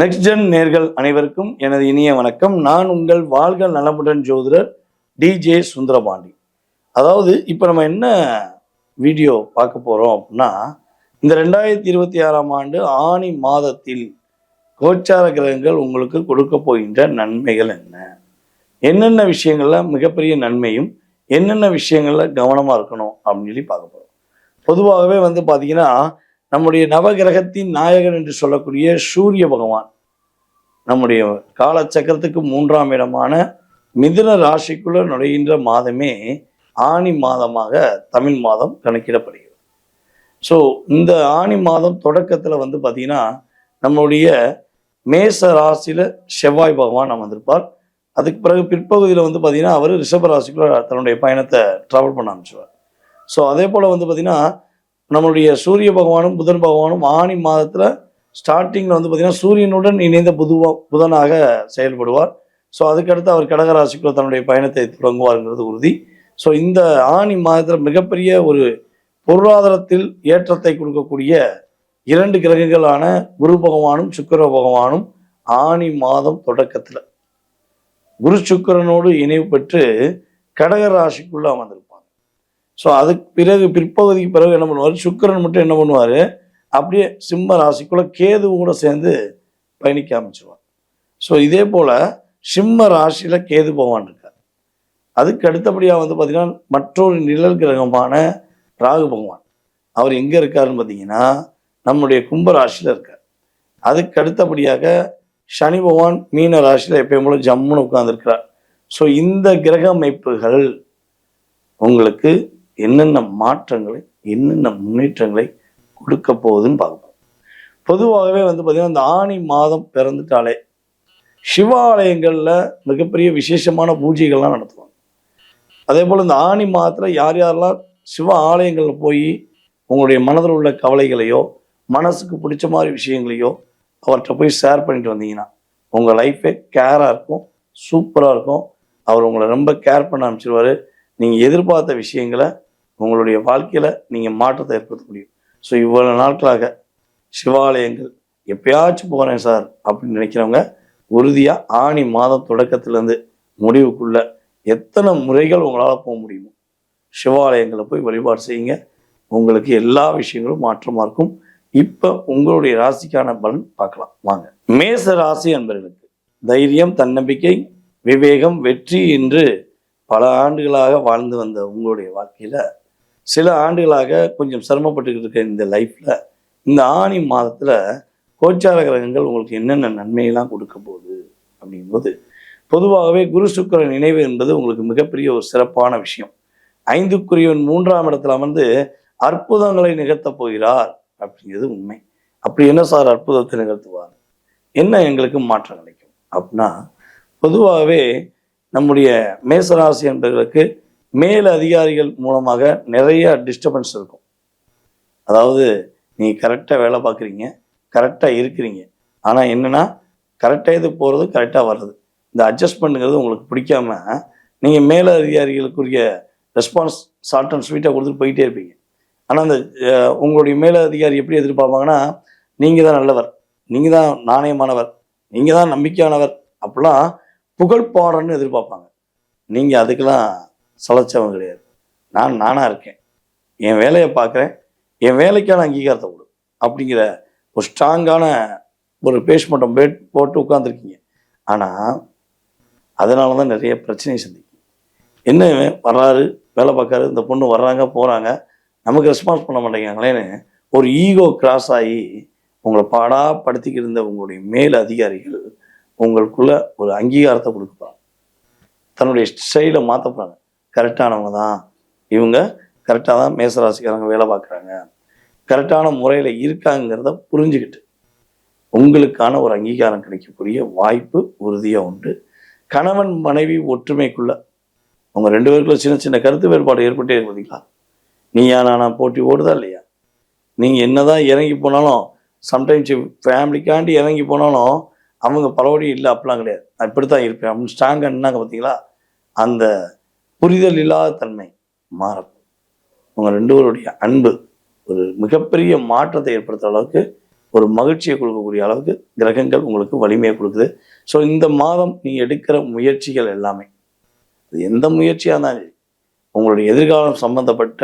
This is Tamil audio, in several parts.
நெக்ஸ்ட் ஜென் நேர்கள் அனைவருக்கும் எனது இனிய வணக்கம். நான் உங்கள் வாழ்க நலமுடன் ஜோதிடர் டிஜே சுந்தரபாண்டி. அதாவது இப்போ நம்ம என்ன வீடியோ பார்க்க போகிறோம் அப்படின்னா, இந்த 2026ஆம் ஆண்டு ஆணி மாதத்தில் கோச்சார கிரகங்கள் உங்களுக்கு கொடுக்க போகின்ற நன்மைகள் என்ன, என்னென்ன விஷயங்கள்ல மிகப்பெரிய நன்மையும் என்னென்ன விஷயங்கள்ல கவனமாக இருக்கணும் அப்படின்னு சொல்லி பார்க்க போகிறோம். பொதுவாகவே பார்த்தீங்கன்னா, நம்முடைய நவகிரகத்தின் நாயகன் என்று சொல்லக்கூடிய சூரிய பகவான் நம்முடைய காலச்சக்கரத்துக்கு 3ஆம் இடமான மிதுன ராசிக்குள்ள நுழைகின்ற மாதமே ஆணி மாதமாக தமிழ் மாதம் கணக்கிடப்படுகிறது. ஸோ இந்த ஆணி மாதம் தொடக்கத்தில் பார்த்தீங்கன்னா, நம்மளுடைய மேச ராசியில் செவ்வாய் பகவான் அமர்ந்திருப்பார். அதுக்கு பிறகு பிற்பகுதியில் பார்த்தீங்கன்னா அவர் ரிஷப ராசிக்குள்ள தன்னுடைய பயணத்தை ட்ராவல் பண்ண ஆரம்பிச்சுவார். ஸோ அதே போல் பார்த்தீங்கன்னா, நம்மளுடைய சூரிய பகவானும் புதன் பகவானும் ஆணி மாதத்தில் ஸ்டார்டிங்கில் பார்த்தீங்கன்னா சூரியனுடன் இணைந்த புதனாக செயல்படுவார். ஸோ அதுக்கடுத்து அவர் கடகராசிக்குள்ள தன்னுடைய பயணத்தை தொடங்குவார்ங்கிறது உறுதி. ஸோ இந்த ஆணி மாதத்தில் மிகப்பெரிய ஒரு பொருளாதாரத்தில் ஏற்றத்தை கொடுக்கக்கூடிய 2 கிரகங்களான குரு பகவானும் சுக்கிர பகவானும் ஆணி மாதம் தொடக்கத்தில் குரு சுக்கிரனோடு இணைவு பெற்று கடகராசிக்குள்ள அமர்ந்திருப்பாங்க. ஸோ அதுக்கு பிறகு பிற்பகுதிக்கு பிறகு என்ன பண்ணுவார், சுக்கிரன் மட்டும் என்ன பண்ணுவார், அப்படியே சிம்ம ராசிக்குள்ள கேது கூட சேர்ந்து பயணிக்க ஆரம்பிச்சிருவார். ஸோ இதே போல் சிம்ம ராசியில் கேது பகவான் இருக்கார். அதுக்கு அடுத்தபடியாக பார்த்தீங்கன்னா மற்றொரு நிழல் கிரகமான ராகு பகவான் அவர் எங்கே இருக்காருன்னு பார்த்தீங்கன்னா நம்முடைய கும்ப ராசியில் இருக்கார். அதுக்கு அடுத்தபடியாக சனி பகவான் மீன ராசியில் எப்பயும் போல ஜம்முன்னு உட்கார்ந்துருக்கிறார். ஸோ இந்த கிரக அமைப்புகள் உங்களுக்கு என்னென்ன மாற்றங்களை என்னென்ன முன்னேற்றங்களை கொடுக்க போகுதுன்னு பார்ப்போம். பொதுவாகவே பார்த்தீங்கன்னா இந்த ஆணி மாதம் பிறந்துட்டாலே சிவாலயங்களில் மிகப்பெரிய விசேஷமான பூஜைகள்லாம் நடத்துவாங்க. அதே போல் இந்த ஆணி மாதத்தில் யார் யாரெல்லாம் சிவ ஆலயங்களில் போய் உங்களுடைய மனதில் உள்ள கவலைகளையோ மனசுக்கு பிடிச்ச மாதிரி விஷயங்களையோ அவர்கிட்ட போய் ஷேர் பண்ணிட்டு வந்தீங்கன்னா உங்கள் லைஃபே கேராக இருக்கும், சூப்பராக இருக்கும். அவர் உங்களை ரொம்ப கேர் பண்ண ஆரம்பிச்சிருவார். நீங்கள் எதிர்பார்த்த விஷயங்களை உங்களுடைய வாழ்க்கையில் நீங்கள் மாற்றத்தை ஏற்படுத்த முடியும். ஸோ இவ்வளோ நாட்களாக சிவாலயங்கள் எப்பயாச்சும் போகிறேன் சார் அப்படின்னு நினைக்கிறவங்க உறுதியாக ஆணி மாதம் தொடக்கத்துலேருந்து முடிவுக்குள்ள எத்தனை முறைகள் உங்களால் போக முடியுமோ சிவாலயங்களை போய் வழிபாடு செய்யுங்க. உங்களுக்கு எல்லா விஷயங்களும் மாற்றமாக இருக்கும். இப்போ உங்களுடைய ராசிக்கான பலன் பார்க்கலாம் வாங்க. மேச ராசி அன்பர்களுக்கு தைரியம், தன்னம்பிக்கை, விவேகம், வெற்றி என்று பல ஆண்டுகளாக வாழ்ந்து வந்த உங்களுடைய வாழ்க்கையில் சில ஆண்டுகளாக கொஞ்சம் சிரமப்பட்டுக்கிட்டு இருக்க இந்த லைஃப்பில் இந்த ஆணி மாதத்தில் கோச்சார கிரகங்கள் உங்களுக்கு என்னென்ன நன்மையெல்லாம் கொடுக்க போகுது அப்படிங்கும்போது, பொதுவாகவே குரு சுக்கிரன் இணைவு என்பது உங்களுக்கு மிகப்பெரிய ஒரு சிறப்பான விஷயம். 5க்குரியவன் 3ஆம் இடத்துல அமர்ந்து அற்புதங்களை நிகழ்த்தப் போகிறார் அப்படிங்கிறது உண்மை. அப்படி என்ன சார் அற்புதத்தை நிகழ்த்துவார், என்ன எங்களுக்கு மாற்றம் கிடைக்கும் அப்படின்னா, பொதுவாகவே நம்முடைய மேசராசி என்பவர்களுக்கு மேல் அதிகாரிகள் மூலமாக நிறைய டிஸ்டர்பன்ஸ் இருக்கும். அதாவது நீங்கள் கரெக்டாக வேலை பார்க்குறீங்க, கரெக்டாக இருக்கிறீங்க, ஆனால் என்னென்னா கரெக்டாக இது போகிறது கரெக்டாக வர்றது, இந்த அட்ஜஸ்ட்மெண்ட்டுங்கிறது உங்களுக்கு பிடிக்காம நீங்கள் மேல் அதிகாரிகளுக்குரிய ரெஸ்பான்ஸ் ஷார்ட் அண்ட் ஸ்வீட்டாக கொடுத்துட்டு போயிட்டே இருப்பீங்க. ஆனால் அந்த உங்களுடைய மேல் அதிகாரி எப்படி எதிர்பார்ப்பாங்கன்னா, நீங்கள் தான் நல்லவர், நீங்கள் தான் நாணயமானவர், நீங்கள் தான் நம்பிக்கையானவர் அப்படிலாம் புகழ்பாடன்னு எதிர்பார்ப்பாங்க. நீங்கள் அதுக்கெல்லாம் சளைச்சவங்க கிடையாது. நானாக இருக்கேன், என் வேலையை பார்க்குறேன், என் வேலைக்கான அங்கீகாரத்தை கொடு அப்படிங்கிற ஒரு ஸ்ட்ராங்கான ஒரு பேஸ்மெண்டம் போட்டு உட்காந்துருக்கீங்க. ஆனால் அதனால தான் நிறைய பிரச்சனையை சந்திக்கும். என்ன வர்றாரு, வேலை பார்க்காரு, இந்த பொண்ணு வர்றாங்க போகிறாங்க, நமக்கு ரெஸ்பான்ஸ் பண்ண மாட்டேங்கிறாங்களேன்னு ஒரு ஈகோ கிராஸ் ஆகி உங்களை பாடாப்படுத்திக்கிட்டு இருந்த உங்களுடைய மேல் அதிகாரிகள் உங்களுக்குள்ள ஒரு அங்கீகாரத்தை கொடுக்குறாங்க, தன்னுடைய ஸ்டைலை மாற்ற போகிறாங்க. கரெக்டானவங்க தான் இவங்க, கரெக்டாக தான் மேசராசிக்காரங்க வேலை பார்க்குறாங்க, கரெக்டான முறையில் இருக்காங்கிறத புரிஞ்சுக்கிட்டு உங்களுக்கான ஒரு அங்கீகாரம் கிடைக்கக்கூடிய வாய்ப்பு உறுதியாக உண்டு. கணவன் மனைவி ஒற்றுமைக்குள்ள அவங்க 2 பேருக்குள்ள சின்ன சின்ன கருத்து வேறுபாடு ஏற்பட்டே பார்த்தீங்களா, நீயா நானா போட்டி ஓடுதா இல்லையா, நீங்கள் என்ன தான் இறங்கி போனாலும் சம்டைம்ஸ் ஃபேமிலிக்காண்டி இறங்கி போனாலும் அவங்க பலபடி இல்லை அப்படிலாம் கிடையாது, நான் இப்படி தான் இருப்பேன் அப்படின்னு ஸ்ட்ராங்காக நின்னாங்க பார்த்தீங்களா, அந்த புரிதல் இல்லாத தன்மை மாறக்கும். உங்கள் 2 பேருடைய அன்பு ஒரு மிகப்பெரிய மாற்றத்தை ஏற்படுத்துகிற அளவுக்கு ஒரு மகிழ்ச்சியை கொடுக்கக்கூடிய அளவுக்கு கிரகங்கள் உங்களுக்கு வலிமையை கொடுக்குது. ஸோ இந்த மாதம் நீங்கள் எடுக்கிற முயற்சிகள் எல்லாமே, அது எந்த முயற்சியாக இருந்தாலும் சரி, உங்களுடைய எதிர்காலம் சம்பந்தப்பட்ட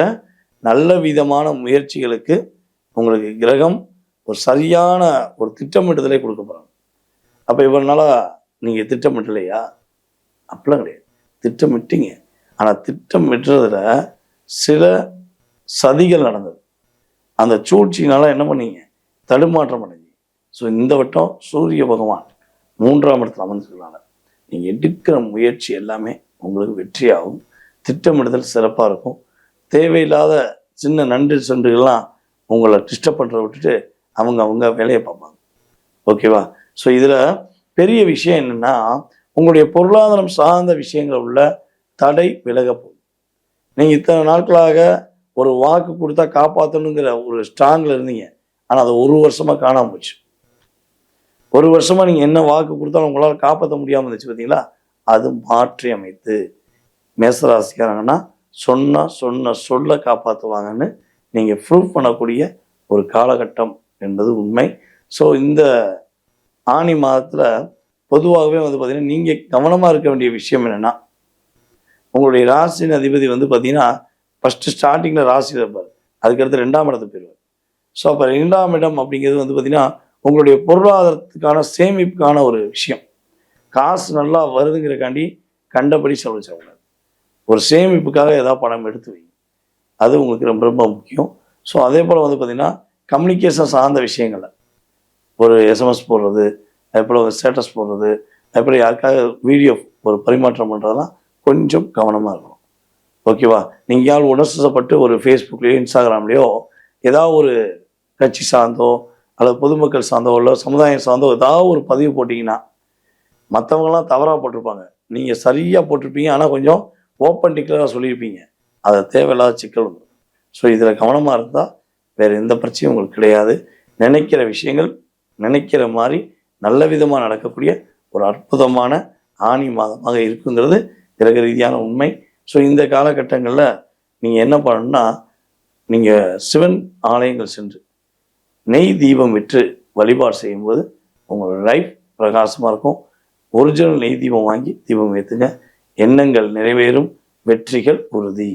நல்ல விதமான முயற்சிகளுக்கு உங்களுக்கு கிரகம் ஒரு சரியான ஒரு திட்டமிட்டுதலை கொடுக்க போகிறாங்க. அப்போ இவ்வளோ நாளாக நீங்கள் திட்டமிட்டலையா? அப்படிலாம் கிடையாது, திட்டமிட்டீங்க. ஆனால் திட்டமிட்டுறதுல சில சதிகள் நடந்தது. அந்த சூழ்ச்சியினால என்ன பண்ணீங்க? தடுமாற்றம் அடைஞ்சி. ஸோ இந்த வட்டம் சூரிய பகவான் 3ஆம் இடத்துல அமர்ந்துருக்கனால நீங்கள் எடுக்கிற முயற்சி எல்லாமே உங்களுக்கு வெற்றியாகும். திட்டமிடுதல் சிறப்பாக இருக்கும். தேவையில்லாத சின்ன நன்றி சென்றுகள்லாம் உங்களை டிஸ்டர்ப் பண்ணுறத விட்டுட்டு அவங்க வேலையை பார்ப்பாங்க. ஓகேவா? ஸோ இதில் பெரிய விஷயம் என்னென்னா, உங்களுடைய பொருளாதாரம் சார்ந்த விஷயங்கள் உள்ள தடை விலக போகுது. நீங்கள் இத்தனை நாட்களாக ஒரு வாக்கு கொடுத்தா காப்பாற்றணுங்கிற ஒரு ஸ்ட்ராங்கில் இருந்தீங்க. ஆனால் அதை 1 வருஷமாக காணாமல் போச்சு. 1 வருஷமாக நீங்கள் என்ன வாக்கு கொடுத்தாலும் உங்களால் காப்பாற்ற முடியாமல் இருந்துச்சு பார்த்தீங்களா? அது மாற்றி அமைத்து மேசராசிக்காரங்கன்னா சொன்ன சொல்ல காப்பாற்றுவாங்கன்னு நீங்கள் ப்ரூவ் பண்ணக்கூடிய ஒரு காலகட்டம் என்பது உண்மை. ஸோ இந்த ஆனி மாதத்தில் பொதுவாகவே பார்த்தீங்கன்னா, நீங்கள் கவனமாக இருக்க வேண்டிய விஷயம் என்னென்னா, உங்களுடைய ராசியின் அதிபதி பார்த்தீங்கன்னா ஃபஸ்ட்டு ஸ்டார்டிங்கில் ராசியில் இருப்பார். அதுக்கடுத்து 2ஆம் இடத்துக்கு போயிடுவார். ஸோ அப்போ 2ஆம் இடம் அப்படிங்கிறது பார்த்தீங்கன்னா உங்களுடைய பொருளாதாரத்துக்கான சேமிப்புக்கான ஒரு விஷயம். காசு நல்லா வருதுங்கிறக்காண்டி கண்டபடி செலவு செய்யக்கூடாது. ஒரு சேமிப்புக்காக ஏதாவது பணம் எடுத்து வைங்க. அது உங்களுக்கு ரொம்ப ரொம்ப முக்கியம். ஸோ அதே போல் பார்த்தீங்கன்னா கம்யூனிகேஷன் சார்ந்த விஷயங்களில் ஒரு எஸ்எம்எஸ் போடுறது, அதேபோல் ஒரு ஸ்டேட்டஸ் போடுறது, அதேபோல் யாருக்காக வீடியோ ஒரு பரிமாற்றம் பண்ணுறதெல்லாம் கொஞ்சம் கவனமாக இருக்கணும். ஓகேவா? நீங்கள் யார் உணர்ச்சிப்பட்டு ஒரு ஃபேஸ்புக்லேயோ இன்ஸ்டாகிராம்லேயோ ஏதாவது ஒரு கட்சி சார்ந்தோ அல்லது பொதுமக்கள் சார்ந்தோ இல்லை சமுதாயம் சார்ந்தோ ஏதாவது ஒரு பதிவு போட்டிங்கன்னா மற்றவங்களாம் தவறாக போட்டிருப்பாங்க, நீங்கள் சரியாக போட்டிருப்பீங்க. ஆனால் கொஞ்சம் ஓப்பன் டிக்ளராக சொல்லியிருப்பீங்க. அதை தேவையில்லாத சிக்கல் வந்துடும். ஸோ இதில் கவனமாக இருந்தால் வேறு எந்த பிரச்சனையும் உங்களுக்கு கிடையாது. நினைக்கிற விஷயங்கள் நினைக்கிற மாதிரி நல்ல விதமாக நடக்கக்கூடிய ஒரு அற்புதமான ஆனி மாதமாக இருக்குங்கிறது கிரக ரீதியான உண்மை. ஸோ இந்த காலகட்டங்களில் நீங்கள் என்ன பண்ணணும்னா, நீங்கள் சிவன் ஆலயங்கள் சென்று நெய் தீபம் விற்று வழிபாடு செய்யும்போது உங்களோட லைஃப் பிரகாசமாக இருக்கும். ஒரிஜினல் நெய் தீபம் வாங்கி தீபம் ஏற்றுங்க. எண்ணங்கள் நிறைவேறும். வெற்றிகள் உறுதி.